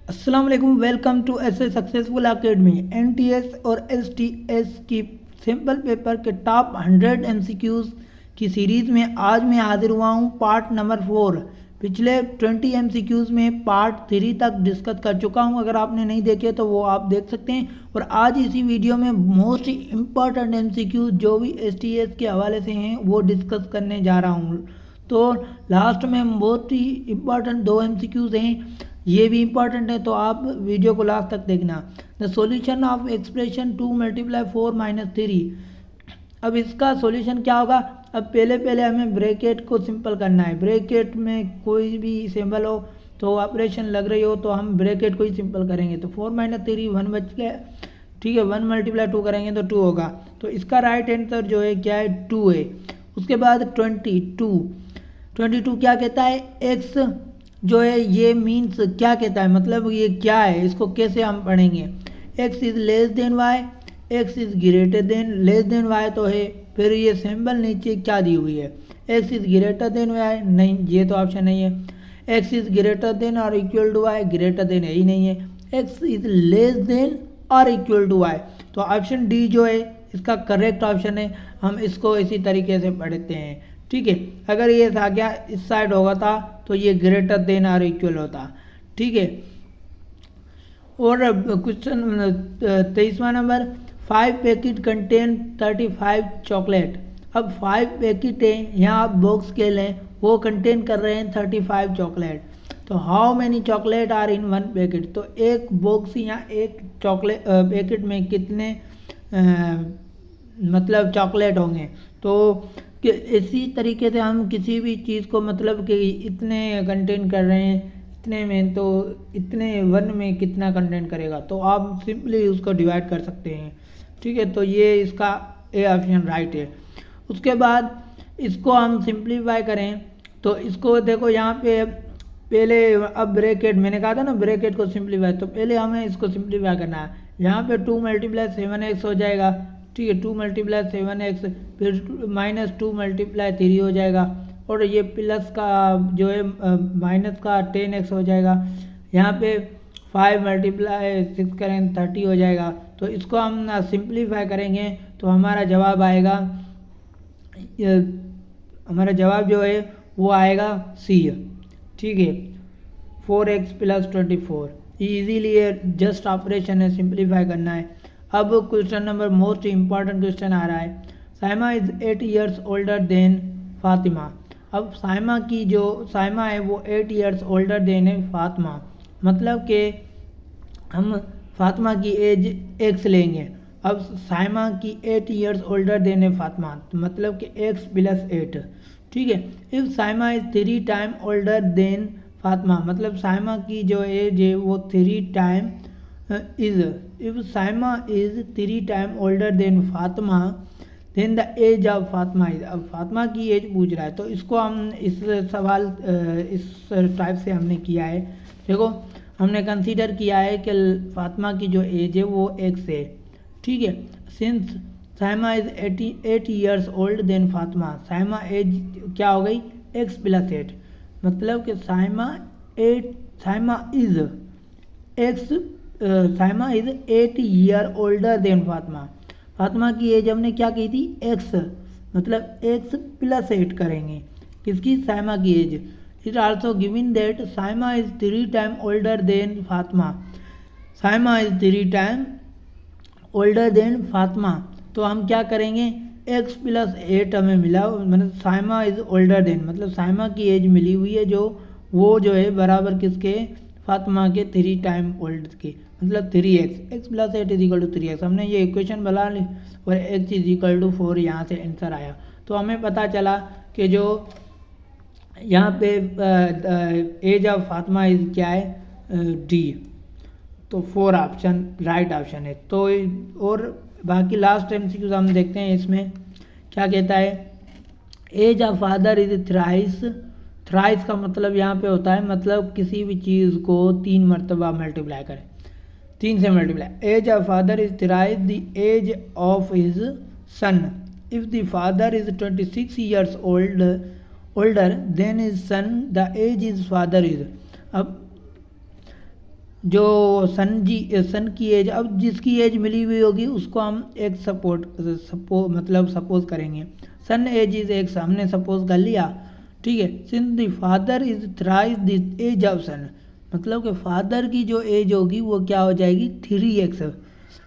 अस्सलाम वालेकुम। Welcome to S successful academy. NTS और एसटीएस की सिंपल पेपर के टॉप 100 एमसीक्यूज की सीरीज़ में आज मैं हाजिर हुआ हूँ पार्ट नंबर 4। पिछले 20 एमसीक्यूज में पार्ट 3 तक डिस्कस कर चुका हूँ। अगर आपने नहीं देखे तो वो आप देख सकते हैं। और आज इसी वीडियो में मोस्ट इम्पॉर्टेंट एमसीक्यूज जो भी एसटीएस के हवाले से हैं वो डिस्कस करने जा रहा हूँ। तो लास्ट में बहुत ही इम्पॉर्टेंट 2 एमसीक्यूज हैं, ये भी इम्पॉर्टेंट है, तो आप वीडियो को लास्ट तक देखना। The solution of expression 2 × 4 - 3। अब इसका सॉल्यूशन क्या होगा? अब पहले हमें ब्रैकेट को सिंपल करना है। ब्रैकेट में कोई भी सिंबल हो तो ऑपरेशन लग रही हो तो हम ब्रैकेट को ही सिंपल करेंगे। तो 4 - 3 1 बच गया, ठीक है। 1 × 2 करेंगे तो 2 होगा। तो इसका राइट आंसर जो है क्या है? 2 है। उसके बाद 22 क्या कहता है? एक्स जो है ये मीन्स क्या कहता है, मतलब ये क्या है, इसको कैसे हम पढ़ेंगे? X is less than Y, X is greater than, less than Y तो है, फिर ये सिंबल नीचे क्या दी हुई है? X is greater than Y, नहीं, ये तो ऑप्शन नहीं है। एक्स इज ग्रेटर देन और equal to Y, greater than है ही नहीं है। एक्स इज लेस देन और इक्वल टू वाई, तो ऑप्शन डी जो है इसका करेक्ट ऑप्शन है। हम इसको इसी तरीके से पढ़ते हैं, ठीक है। अगर ये आ गया इस साइड होगा था तो ये ग्रेटर देन और इक्वल होता, ठीक है। और क्वेश्चन 23वां नंबर, 5 पैकेट कंटेन 35 चॉकलेट। अब 5 पैकेट है, यहाँ आप बॉक्स के लें, वो कंटेन कर रहे हैं 35 चॉकलेट। तो how many chocolate are in 1 packet? तो एक बॉक्स या एक चॉकलेट पैकेट में कितने मतलब चॉकलेट होंगे? तो कि इसी तरीके से हम किसी भी चीज़ को मतलब कि इतने कंटेंट कर रहे हैं इतने में, तो इतने 1 में कितना कंटेंट करेगा, तो आप सिंपली उसको डिवाइड कर सकते हैं, ठीक है। तो ये इसका ए ऑप्शन राइट है। उसके बाद इसको हम सिंप्लीफाई करें तो इसको देखो यहाँ पे पहले, अब ब्रैकेट मैंने कहा था ना ब्रैकेट को सिंप्लीफाई, तो पहले हमें इसको सिंप्लीफाई करना है। यहाँ पे 2 × 7x हो जाएगा, ठीक है। 2 × 7x, फिर -2 × 3 हो जाएगा, और ये प्लस का जो है माइनस का 10x हो जाएगा। यहाँ पे 5 × 6 करेंगे 30 हो जाएगा। तो इसको हम सिंप्लीफाई करेंगे तो हमारा जवाब आएगा, हमारा जवाब जो है वो आएगा सी, ठीक है। 4x + 24 ईजीली जस्ट ऑपरेशन है, सिंप्लीफाई करना है। अब question number most important question आ रहा है। Saima is 8 years older than Fatima. अब साइमा है वो 8 ईयर्स ओल्डर देन है फातिमा, मतलब कि हम फातिमा की एज x लेंगे। अब साइमा की 8 ईयर्स ओल्डर देन है फातिमा, तो मतलब कि x + 8, ठीक है। If Saima is 3 time older than Fatima, मतलब साइमा की जो एज है वो 3 time is, if Saima is 3 time older than Fatima then the age of Fatima is. अब फातिमा की एज पूछ रहा है, तो इसको हम इस सवाल इस टाइप से हमने किया है। देखो हमने कंसीडर किया है कि फातिमा की जो एज है वो x है, ठीक है। Since Saima is 8 years old than Fatima, Saima age क्या हो गई? x + 8, मतलब कि Saima is 8 year older than Fatima. Fatima की एज हमने क्या की थी? x, मतलब x + 8 करेंगे किसकी? साइमा की age. It also given that Saima is 3 time older than Fatima, Saima is 3 time older than Fatima. तो हम क्या करेंगे? x + 8 हमें मिला, मतलब साइमा इज ओल्डर देन, मतलब साइमा की एज मिली हुई है जो वो जो है बराबर किसके? फातिमा के 3 टाइम ओल्ड के, मतलब 3x, x + 8 = 3x। हमने ये इक्वेशन बना ली और x = 4 यहाँ से आंसर आया। तो हमें पता चला कि जो यहाँ पे एज ऑफ फातिमा इज क्या है? डी। तो 4 ऑप्शन राइट ऑप्शन है। तो और बाकी लास्ट एमसीक्यूज हम देखते हैं इसमें क्या कहता है। Age of father is thrice, thrice का मतलब यहाँ पे होता है मतलब किसी भी चीज़ को 3 मरतबा मल्टीप्लाई करें, 3 से multiply. Age of father is thrice the age of his son. If the father is 26 years older than his son the age is father is. अब जो सन की एज, अब जिसकी एज मिली हुई होगी उसको हम एक सपोज करेंगे। सन एज इज एक्स हमने सपोज कर लिया, ठीक है। Since the father is thrice the age of son, मतलब कि फादर की जो एज होगी वो क्या हो जाएगी 3x,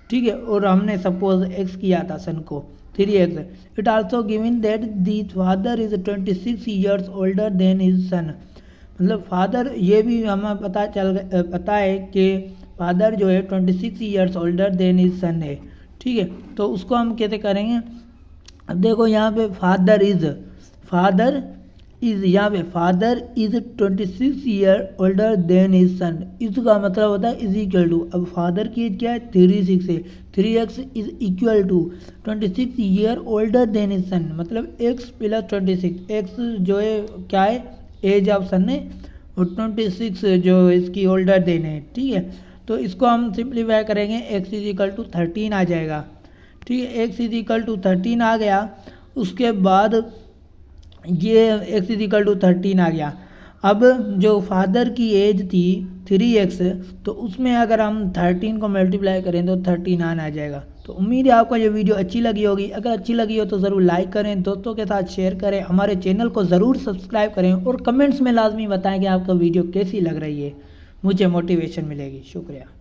ठीक है। और हमने सपोज x किया था सन को 3x। It also given that the father is 26 years older than his son, मतलब फादर, ये भी हमें पता है कि फादर जो है 26 ईयर्स ओल्डर देन हिज सन है, ठीक है। तो उसको हम कैसे करेंगे, अब देखो यहाँ पे फादर इज यहाँ पे father is 26 year older than his son, इसका मतलब होता है इज इक्वल टू, अब फादर की एज क्या है 36 है, 3x is equal to 26 year older than his son, मतलब x प्लस 26, x जो है क्या है एज ऑफ सन है, और 26 जो इसकी ओल्डर देन है, ठीक है। तो इसको हम सिंप्लीफाई करेंगे, x इज इक्वल टू 13 आ जाएगा, ठीक है। x इज इक्वल टू 13 आ गया, उसके बाद ये x इज इक्वल टू 13 आ गया। अब जो फादर की एज थी 3x, तो उसमें अगर हम 13 को मल्टीप्लाई करें तो 39 आ जाएगा। तो उम्मीद है आपको ये वीडियो अच्छी लगी होगी, अगर अच्छी लगी हो तो ज़रूर लाइक करें, दोस्तों के साथ शेयर करें, हमारे चैनल को ज़रूर सब्सक्राइब करें और कमेंट्स में लाजमी बताएं कि आपको वीडियो कैसी लग रही है, मुझे मोटिवेशन मिलेगी। शुक्रिया।